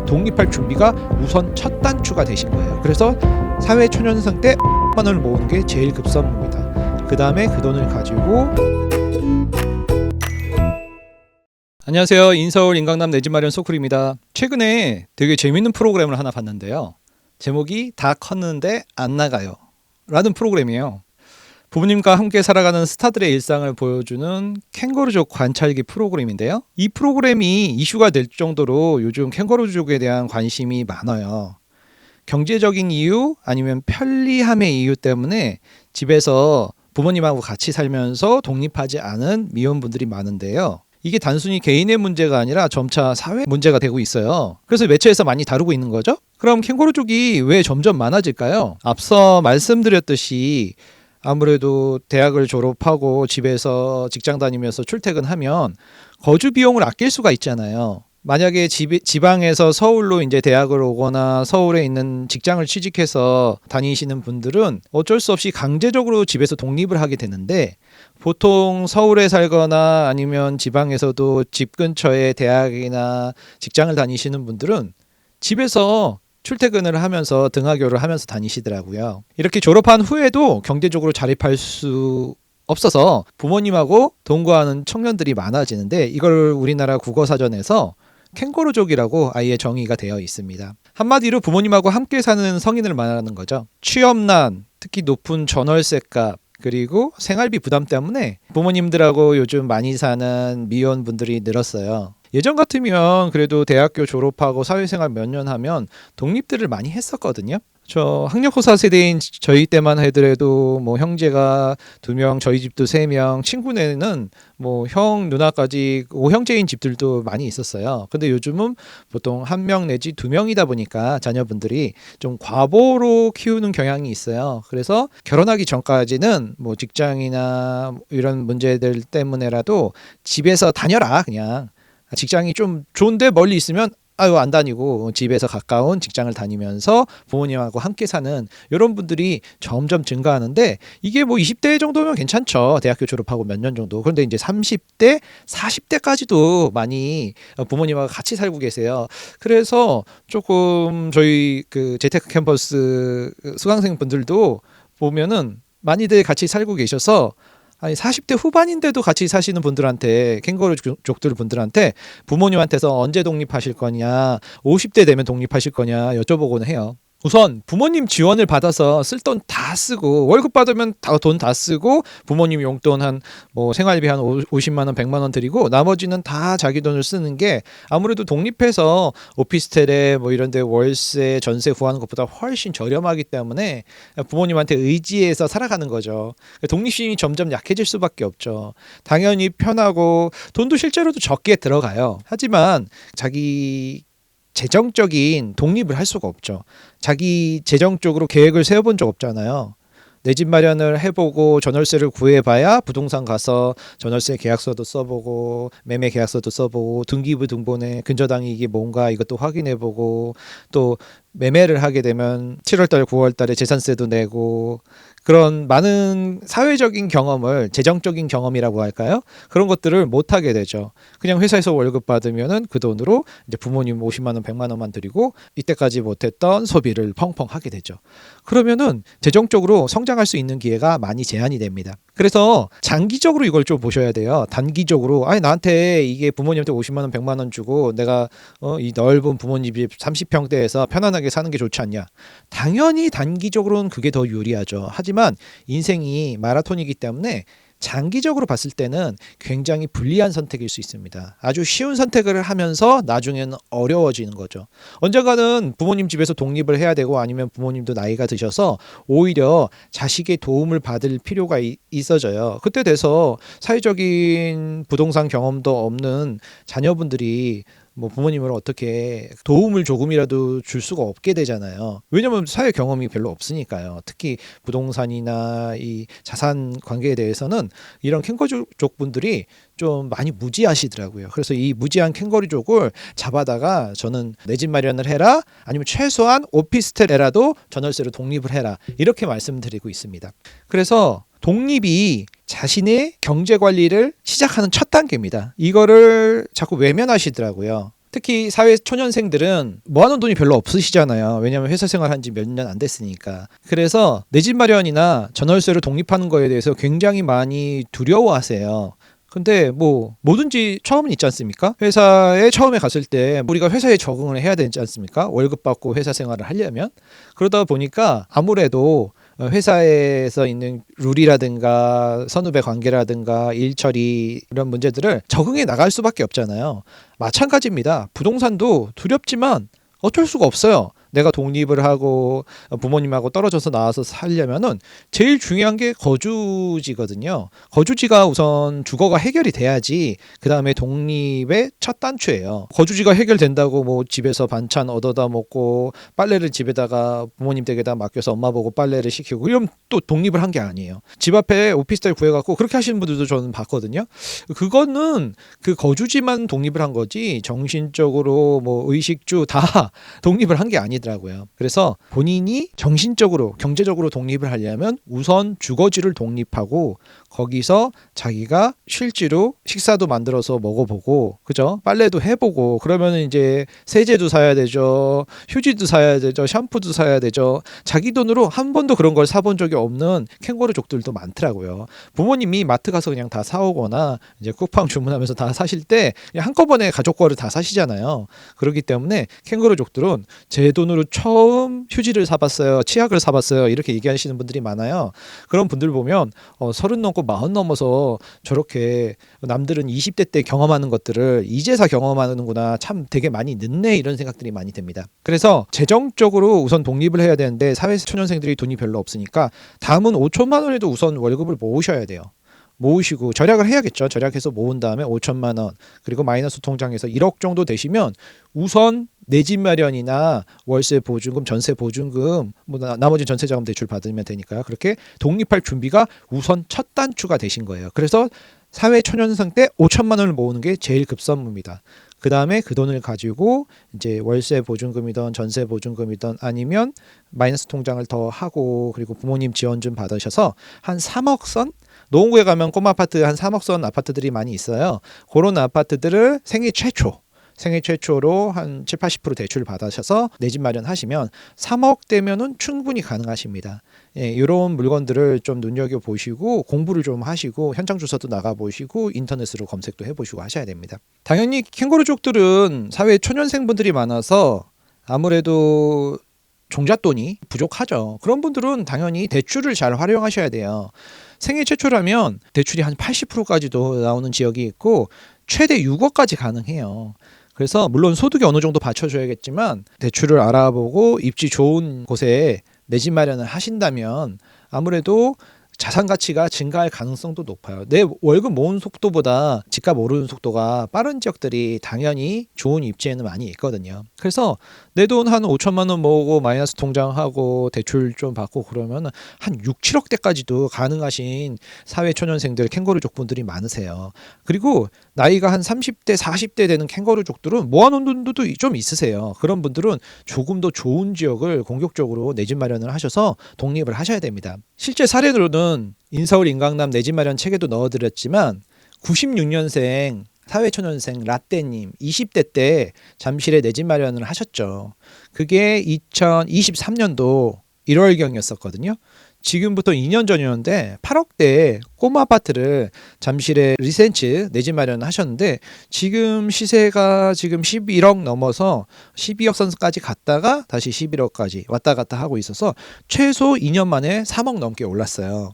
독립할 준비가 우선 첫 단추가 되신 거예요. 그래서 사회초년생 때 100만 원을 모으는 게 제일 급선무입니다. 그 다음에 그 돈을 가지고 안녕하세요. 인서울 인강남 내 집 마련 소쿨입니다. 최근에 되게 재밌는 프로그램을 하나 봤는데요. 제목이 다 컸는데 안 나가요 라는 프로그램이에요. 부모님과 함께 살아가는 스타들의 일상을 보여주는 캥거루족 관찰기 프로그램인데요. 이 프로그램이 이슈가 될 정도로 요즘 캥거루족에 대한 관심이 많아요. 경제적인 이유 아니면 편리함의 이유 때문에 집에서 부모님하고 같이 살면서 독립하지 않은 미혼분들이 많은데요. 이게 단순히 개인의 문제가 아니라 점차 사회 문제가 되고 있어요. 그래서 매체에서 많이 다루고 있는 거죠. 그럼 캥거루족이 왜 점점 많아질까요? 앞서 말씀드렸듯이 아무래도 대학을 졸업하고 집에서 직장 다니면서 출퇴근하면 거주 비용을 아낄 수가 있잖아요. 만약에 지방에서 서울로 이제 대학을 오거나 서울에 있는 직장을 취직해서 다니시는 분들은 어쩔 수 없이 강제적으로 집에서 독립을 하게 되는데, 보통 서울에 살거나 아니면 지방에서도 집 근처에 대학이나 직장을 다니시는 분들은 집에서 출퇴근을 하면서 등하교를 하면서 다니시더라고요. 이렇게 졸업한 후에도 경제적으로 자립할 수 없어서 부모님하고 동거하는 청년들이 많아지는데, 이걸 우리나라 국어사전에서 캥거루족이라고 아예 정의가 되어 있습니다. 한마디로 부모님하고 함께 사는 성인을 말하는 거죠. 취업난, 특히 높은 전월세값, 그리고 생활비 부담 때문에 부모님들하고 요즘 많이 사는 미혼분들이 늘었어요. 예전 같으면 그래도 대학교 졸업하고 사회생활 몇 년 하면 독립들을 많이 했었거든요. 저 학력고사 세대인 저희 때만 하더라도 뭐 형제가 2명, 저희 집도 3명, 친구네는 뭐 형, 누나까지 5형제인 집들도 많이 있었어요. 근데 요즘은 보통 1명 내지 2명이다 보니까 자녀분들이 좀 과보로 키우는 경향이 있어요. 그래서 결혼하기 전까지는 뭐 직장이나 이런 문제들 때문에라도 집에서 다녀라, 그냥. 직장이 좀 좋은데 멀리 있으면 안 다니고 집에서 가까운 직장을 다니면서 부모님하고 함께 사는 이런 분들이 점점 증가하는데, 이게 뭐 20대 정도면 괜찮죠. 대학교 졸업하고 몇 년 정도. 그런데 이제 30대, 40대까지도 많이 부모님하고 같이 살고 계세요. 그래서 조금 저희 그 재테크 캠퍼스 수강생 분들도 보면은 많이들 같이 살고 계셔서, 아니 40대 후반인데도 같이 사시는 분들한테, 캥거루족들 분들한테 부모님한테서 언제 독립하실 거냐, 50대 되면 독립하실 거냐 여쭤보곤 해요. 우선 부모님 지원을 받아서 쓸 돈 다 쓰고, 월급 받으면 돈 다 쓰고, 부모님 용돈 한 뭐 생활비 한 50만 원, 100만 원 드리고 나머지는 다 자기 돈을 쓰는 게 아무래도 독립해서 오피스텔에 뭐 이런 데 월세, 전세 구하는 것보다 훨씬 저렴하기 때문에 부모님한테 의지해서 살아가는 거죠. 독립심이 점점 약해질 수밖에 없죠. 당연히 편하고 돈도 실제로도 적게 들어가요. 하지만 자기 재정적인 독립을 할 수가 없죠. 자기 재정적으로 계획을 세워본 적 없잖아요. 내 집 마련을 해보고 전월세를 구해봐야 부동산 가서 전월세 계약서도 써보고 매매 계약서도 써보고 등기부 등본에 근저당이 이게 뭔가 이것도 확인해보고, 또 매매를 하게 되면 7월달 9월달에 재산세도 내고, 그런 많은 사회적인 경험을, 재정적인 경험이라고 할까요? 그런 것들을 못 하게 되죠. 그냥 회사에서 월급 받으면은 그 돈으로 이제 부모님 50만 원, 100만 원만 드리고 이때까지 못했던 소비를 펑펑 하게 되죠. 그러면은 재정적으로 성장할 수 있는 기회가 많이 제한이 됩니다. 그래서 장기적으로 이걸 좀 보셔야 돼요. 단기적으로 아니 나한테 이게 부모님한테 50만 원, 100만 원 주고 내가 이 넓은 부모님 집 30평대에서 편안하게 사는 게 좋지 않냐? 당연히 단기적으로는 그게 더 유리하죠. 하지만 인생이 마라톤이기 때문에 장기적으로 봤을 때는 굉장히 불리한 선택일 수 있습니다. 아주 쉬운 선택을 하면서 나중에는 어려워지는 거죠. 언젠가는 부모님 집에서 독립을 해야 되고, 아니면 부모님도 나이가 드셔서 오히려 자식의 도움을 받을 필요가 있어져요. 그때 돼서 사회적인 부동산 경험도 없는 자녀분들이 뭐 부모님을 어떻게 도움을 조금이라도 줄 수가 없게 되잖아요. 왜냐하면 사회 경험이 별로 없으니까요. 특히 부동산이나 이 자산 관계에 대해서는 이런 캥거루족 분들이 좀 많이 무지하시더라고요. 그래서 이 무지한 캥거루족을 잡아다가 저는 내 집 마련을 해라, 아니면 최소한 오피스텔에라도 전월세로 독립을 해라, 이렇게 말씀드리고 있습니다. 그래서 독립이 자신의 경제 관리를 시작하는 첫 단계입니다. 이거를 자꾸 외면하시더라고요. 특히 사회 초년생들은 모아놓은 돈이 별로 없으시잖아요. 왜냐하면 회사 생활한 지 몇 년 안 됐으니까. 그래서 내 집 마련이나 전월세로 독립하는 거에 대해서 굉장히 많이 두려워하세요. 근데 뭐 뭐든지 처음은 있지 않습니까? 회사에 처음에 갔을 때 우리가 회사에 적응을 해야 되지 않습니까? 월급 받고 회사 생활을 하려면. 그러다 보니까 아무래도 회사에서 있는 룰이라든가 선후배 관계라든가 일처리 이런 문제들을 적응해 나갈 수밖에 없잖아요. 마찬가지입니다. 부동산도 두렵지만 어쩔 수가 없어요. 내가 독립을 하고 부모님하고 떨어져서 나와서 살려면은 제일 중요한 게 거주지거든요. 거주지가 우선 주거가 해결이 돼야지 그 다음에 독립의 첫 단추예요. 거주지가 해결된다고 뭐 집에서 반찬 얻어다 먹고 빨래를 집에다가 부모님 댁에다 맡겨서 엄마 보고 빨래를 시키고 이러면 또 독립을 한 게 아니에요. 집 앞에 오피스텔 구해갖고 그렇게 하시는 분들도 저는 봤거든요. 그거는 그 거주지만 독립을 한 거지 정신적으로 뭐 의식주 다 독립을 한 게 아니더라고요. 그래서 본인이 정신적으로 경제적으로 독립을 하려면 우선 주거지를 독립하고 거기서 자기가 실제로 식사도 만들어서 먹어보고 그죠? 빨래도 해보고 그러면 이제 세제도 사야 되죠. 휴지도 사야 되죠. 샴푸도 사야 되죠. 자기 돈으로 한 번도 그런 걸 사본 적이 없는 캥거루족들도 많더라고요. 부모님이 마트 가서 그냥 다 사오거나 이제 쿠팡 주문하면서 다 사실 때 그냥 한꺼번에 가족 거를 다 사시잖아요. 그렇기 때문에 캥거루족들은 제 돈으로 처음 휴지를 사봤어요. 치약을 사봤어요. 이렇게 얘기하시는 분들이 많아요. 그런 분들 보면 30 넘고 40 넘어서 저렇게 남들은 20대 때 경험하는 것들을 이제서 경험하는구나. 참 되게 많이 늦네 이런 생각들이 많이 듭니다. 그래서 재정적으로 우선 독립을 해야 되는데 사회초년생들이 돈이 별로 없으니까 다음은 5천만 원에도 우선 월급을 모으셔야 돼요. 모으시고 절약을 해야겠죠. 절약해서 모은 다음에 5천만 원 그리고 마이너스 통장에서 1억 정도 되시면 우선 내 집 마련이나 월세 보증금, 전세 보증금, 뭐 나머지 전세자금 대출 받으면 되니까요. 그렇게 독립할 준비가 우선 첫 단추가 되신 거예요. 그래서 사회 초년생 때 5천만 원을 모으는 게 제일 급선무입니다. 그 다음에 그 돈을 가지고 이제 월세 보증금이든 전세 보증금이든 아니면 마이너스 통장을 더 하고 그리고 부모님 지원 좀 받으셔서 한 3억 선? 노원구에 가면 꼬마 아파트 한 3억 선 아파트들이 많이 있어요. 그런 아파트들을 생애 최초로 한 7, 80% 대출 받으셔서 내 집 마련하시면 3억 되면은 충분히 가능하십니다. 예, 이런 물건들을 좀 눈여겨보시고 공부를 좀 하시고 현장 조사도 나가보시고 인터넷으로 검색도 해보시고 하셔야 됩니다. 당연히 캥거루족들은 사회 초년생분들이 많아서 아무래도 종잣돈이 부족하죠. 그런 분들은 당연히 대출을 잘 활용하셔야 돼요. 생애 최초라면 대출이 한 80%까지도 나오는 지역이 있고 최대 6억까지 가능해요. 그래서 물론 소득이 어느 정도 받쳐줘야겠지만 대출을 알아보고 입지 좋은 곳에 내 집 마련을 하신다면 아무래도 자산 가치가 증가할 가능성도 높아요. 내 월급 모은 속도보다 집값 오르는 속도가 빠른 지역들이 당연히 좋은 입지에는 많이 있거든요. 그래서 내 돈 한 5천만 원 모으고 마이너스 통장하고 대출 좀 받고 그러면 한 6, 7억대까지도 가능하신 사회초년생들 캥거루족 분들이 많으세요. 그리고 나이가 한 30대, 40대 되는 캥거루족들은 모아놓은 돈도 좀 있으세요. 그런 분들은 조금 더 좋은 지역을 공격적으로 내 집 마련을 하셔서 독립을 하셔야 됩니다. 실제 사례로는 인서울 인강남 내 집 마련 책에도 넣어드렸지만 96년생 사회초년생 라떼님 20대 때 잠실에 내 집 마련을 하셨죠. 그게 2023년도 1월경이었었거든요. 지금부터 2년 전이었는데 8억대 꼬마 아파트를 잠실에 리센츠 내 집 마련을 하셨는데 지금 시세가 지금 11억 넘어서 12억 선까지 갔다가 다시 11억까지 왔다 갔다 하고 있어서 최소 2년 만에 3억 넘게 올랐어요.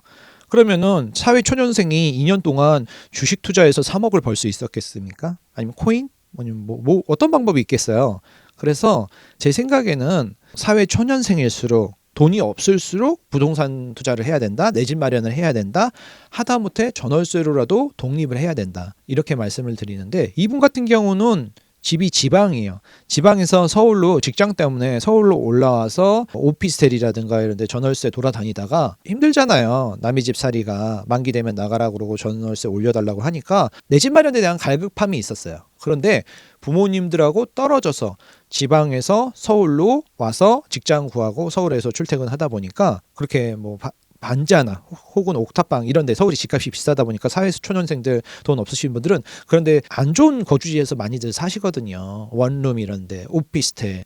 그러면은 사회 초년생이 2년 동안 주식 투자해서 3억을 벌 수 있었겠습니까? 아니면 코인? 아니면 뭐 어떤 방법이 있겠어요? 그래서 제 생각에는 사회 초년생일수록 돈이 없을수록 부동산 투자를 해야 된다. 내 집 마련을 해야 된다. 하다못해 전월세로라도 독립을 해야 된다. 이렇게 말씀을 드리는데 이분 같은 경우는 집이 지방이에요. 지방에서 서울로 직장 때문에 서울로 올라와서 오피스텔이라든가 이런 데 전월세 돌아다니다가 힘들잖아요. 남의 집 살이가 만기 되면 나가라고 그러고 전월세 올려달라고 하니까 내 집 마련에 대한 갈급함이 있었어요. 그런데 부모님들하고 떨어져서 지방에서 서울로 와서 직장 구하고 서울에서 출퇴근하다 보니까 그렇게 뭐 반지하나 혹은 옥탑방 이런 데 서울이 집값이 비싸다 보니까 사회수 초년생들 돈 없으신 분들은 그런데 안 좋은 거주지에서 많이들 사시거든요. 원룸 이런 데, 오피스텔.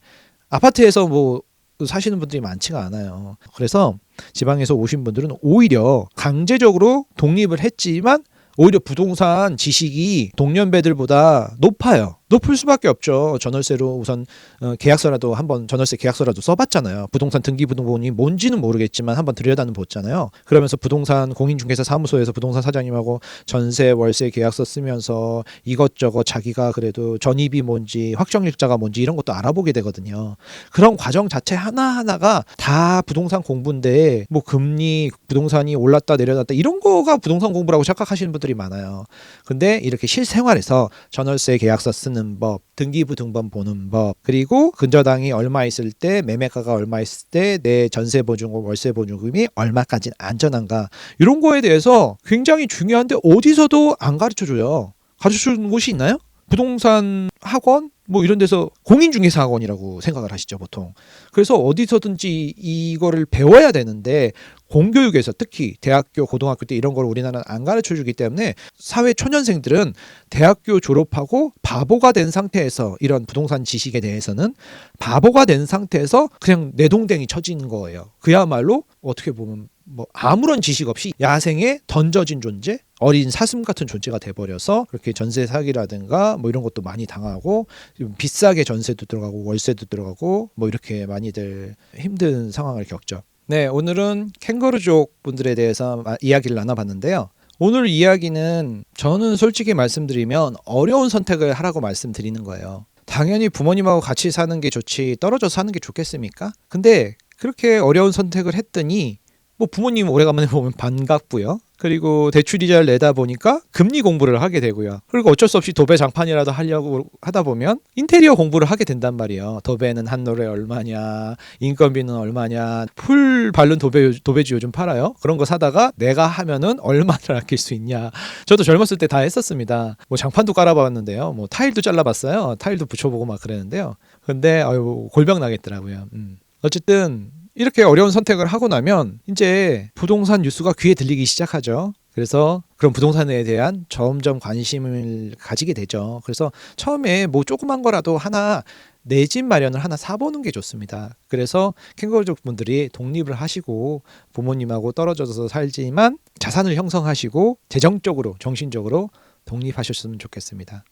아파트에서 뭐 사시는 분들이 많지가 않아요. 그래서 지방에서 오신 분들은 오히려 강제적으로 독립을 했지만 오히려 부동산 지식이 동년배들보다 높아요. 높을 수밖에 없죠. 전월세로 우선 계약서라도 한번 전월세 계약서라도 써봤잖아요. 부동산 등기부등본이 뭔지는 모르겠지만 한번 들여다는 봤잖아요. 그러면서 부동산 공인중개사 사무소에서 부동산 사장님하고 전세 월세 계약서 쓰면서 이것저것 자기가 그래도 전입이 뭔지 확정일자가 뭔지 이런 것도 알아보게 되거든요. 그런 과정 자체 하나하나가 다 부동산 공부인데 뭐 금리 부동산이 올랐다 내려갔다 이런 거가 부동산 공부라고 생각하시는 분들이 많아요. 근데 이렇게 실생활에서 전월세 계약서 쓰는 법, 등기부등본 보는 법, 그리고 근저당이 얼마 있을 때 매매가가 얼마 있을 때 내 전세 보증금, 월세 보증금이 얼마까지 안전한가 이런 거에 대해서 굉장히 중요한데 어디서도 안 가르쳐줘요. 가르쳐주는 곳이 있나요? 부동산 학원 뭐 이런 데서 공인중개사 학원이라고 생각을 하시죠 보통. 그래서 어디서든지 이거를 배워야 되는데 공교육에서 특히 대학교 고등학교 때 이런 걸 우리나라는 안 가르쳐 주기 때문에 사회 초년생들은 대학교 졸업하고 바보가 된 상태에서 이런 부동산 지식에 대해서는 바보가 된 상태에서 그냥 내동댕이 쳐지는 거예요. 그야말로 어떻게 보면 뭐 아무런 지식 없이 야생에 던져진 존재, 어린 사슴 같은 존재가 돼버려서 그렇게 전세 사기라든가 뭐 이런 것도 많이 당하고 비싸게 전세도 들어가고 월세도 들어가고 뭐 이렇게 많이들 힘든 상황을 겪죠. 네, 오늘은 캥거루족 분들에 대해서 이야기를 나눠봤는데요. 오늘 이야기는 저는 솔직히 말씀드리면 어려운 선택을 하라고 말씀드리는 거예요. 당연히 부모님하고 같이 사는 게 좋지 떨어져 사는 게 좋겠습니까? 근데 그렇게 어려운 선택을 했더니 뭐 부모님 오래간만에 보면 반갑고요. 그리고 대출 이자를 내다 보니까 금리 공부를 하게 되고요. 그리고 어쩔 수 없이 도배 장판이라도 하려고 하다 보면 인테리어 공부를 하게 된단 말이에요. 도배는 한 노래 얼마냐, 인건비는 얼마냐, 풀 바른 도배지 요즘 팔아요. 그런 거 사다가 내가 하면은 얼마를 아낄 수 있냐. 저도 젊었을 때 다 했었습니다. 뭐 장판도 깔아봤는데요. 뭐 타일도 잘라봤어요. 타일도 붙여보고 막 그랬는데요. 근데 골병 나겠더라고요. 어쨌든 이렇게 어려운 선택을 하고 나면 이제 부동산 뉴스가 귀에 들리기 시작하죠. 그래서 그런 부동산에 대한 점점 관심을 가지게 되죠. 그래서 처음에 뭐 조그만 거라도 하나 내 집 마련을 하나 사보는 게 좋습니다. 그래서 캥거루족 분들이 독립을 하시고 부모님하고 떨어져서 살지만 자산을 형성하시고 재정적으로 정신적으로 독립하셨으면 좋겠습니다.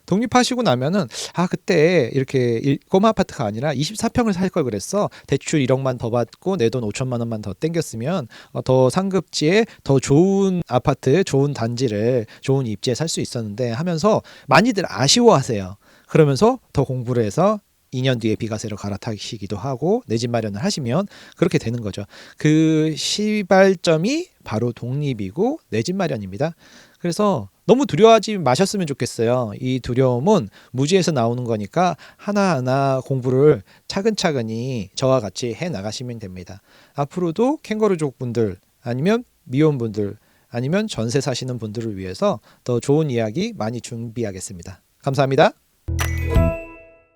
독립하시고 나면은 그때 이렇게 꼬마 아파트가 아니라 24평을 살 걸 그랬어. 대출 1억만 더 받고 내 돈 5천만 원만 더 땡겼으면 더 상급지에 더 좋은 아파트, 좋은 단지를 좋은 입지에 살 수 있었는데 하면서 많이들 아쉬워하세요. 그러면서 더 공부를 해서 2년 뒤에 비과세로 갈아타시기도 하고 내 집 마련을 하시면 그렇게 되는 거죠. 그 시발점이 바로 독립이고 내 집 마련입니다. 그래서 너무 두려워하지 마셨으면 좋겠어요. 이 두려움은 무지에서 나오는 거니까 하나하나 공부를 차근차근히 저와 같이 해 나가시면 됩니다. 앞으로도 캥거루족 분들 아니면 미혼분들 아니면 전세 사시는 분들을 위해서 더 좋은 이야기 많이 준비하겠습니다. 감사합니다.